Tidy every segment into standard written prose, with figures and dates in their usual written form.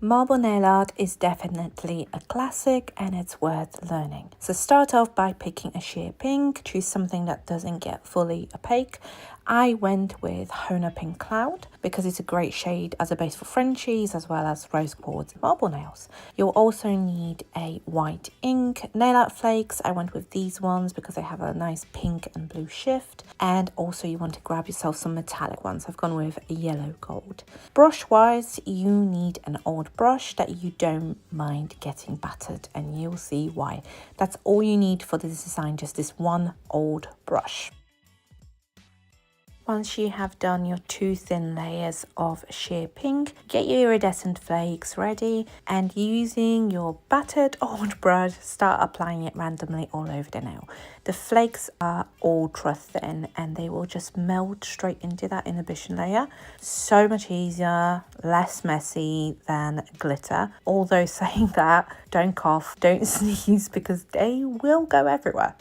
Marble nail art is definitely a classic and it's worth learning. So start off by picking a sheer pink, choose something that doesn't get fully opaque. I went with Hona Pink Cloud because it's a great shade as a base for Frenchies as well as rose quartz marble nails. You'll also need a white ink, nail art flakes. I went with these ones because they have a nice pink and blue shift. And also you want to grab yourself some metallic ones. I've gone with yellow gold. Brush wise, you need an old brush that you don't mind getting battered, and you'll see why. That's all you need for this design, just this one old brush. Once you have done your 2 thin layers of sheer pink, get your iridescent flakes ready and using your battered old brush, start applying it randomly all over the nail. The flakes are ultra thin and they will just melt straight into that inhibition layer. So much easier, less messy than glitter. Although saying that, don't cough, don't sneeze because they will go everywhere.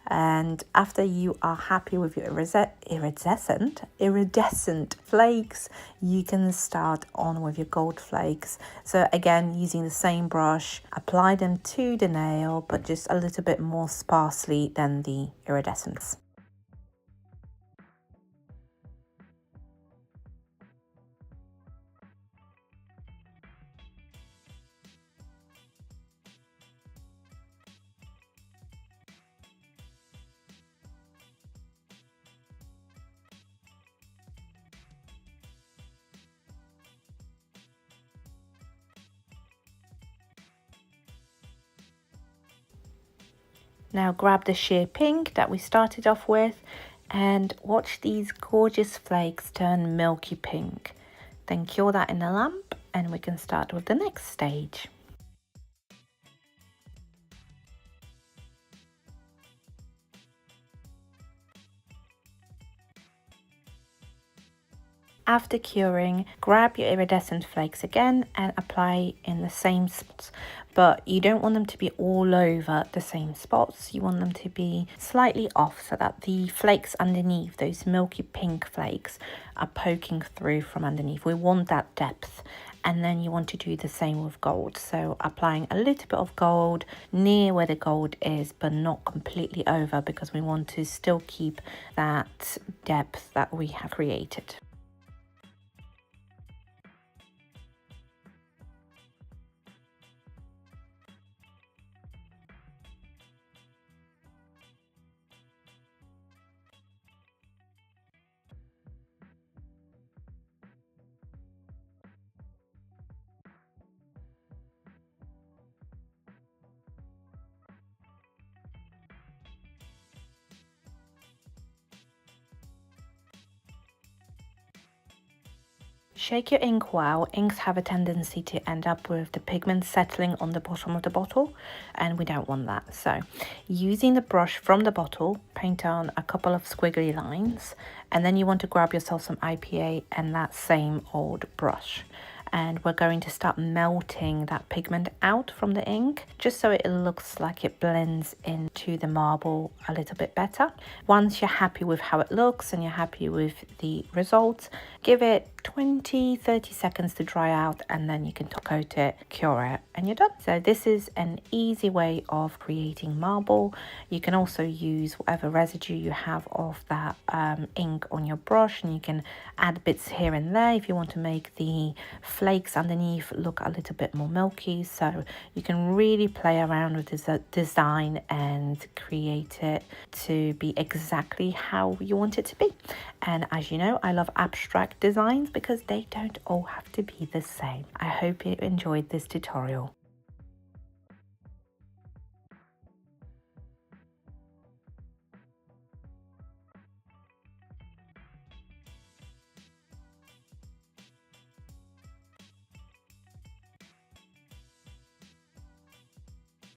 And after you are happy with your iridescent flakes, you can start on with your gold flakes. So again, using the same brush, apply them to the nail, but just a little bit more sparsely than the iridescence. Now grab the sheer pink that we started off with and watch these gorgeous flakes turn milky pink. Then cure that in a lamp and we can start with the next stage. After curing, grab your iridescent flakes again and apply in the same spots, but you don't want them to be all over the same spots. You want them to be slightly off so that the flakes underneath, those milky pink flakes, are poking through from underneath. We want that depth. And then you want to do the same with gold. So applying a little bit of gold near where the gold is, but not completely over because we want to still keep that depth that we have created. Shake your ink well. Inks have a tendency to end up with the pigment settling on the bottom of the bottle, and we don't want that. So using the brush from the bottle, paint on a couple of squiggly lines, and then you want to grab yourself some IPA and that same old brush. And we're going to start melting that pigment out from the ink just so it looks like it blends into the marble a little bit better. Once you're happy with how it looks and you're happy with the results, give it 20-30 seconds to dry out and then you can top coat it, cure it, and you're done. So this is an easy way of creating marble. You can also use whatever residue you have of that ink on your brush, and you can add bits here and there if you want to make the flakes underneath look a little bit more milky. So you can really play around with this design and create it to be exactly how you want it to be. And as you know, I love abstract designs because they don't all have to be the same. I hope you enjoyed this tutorial.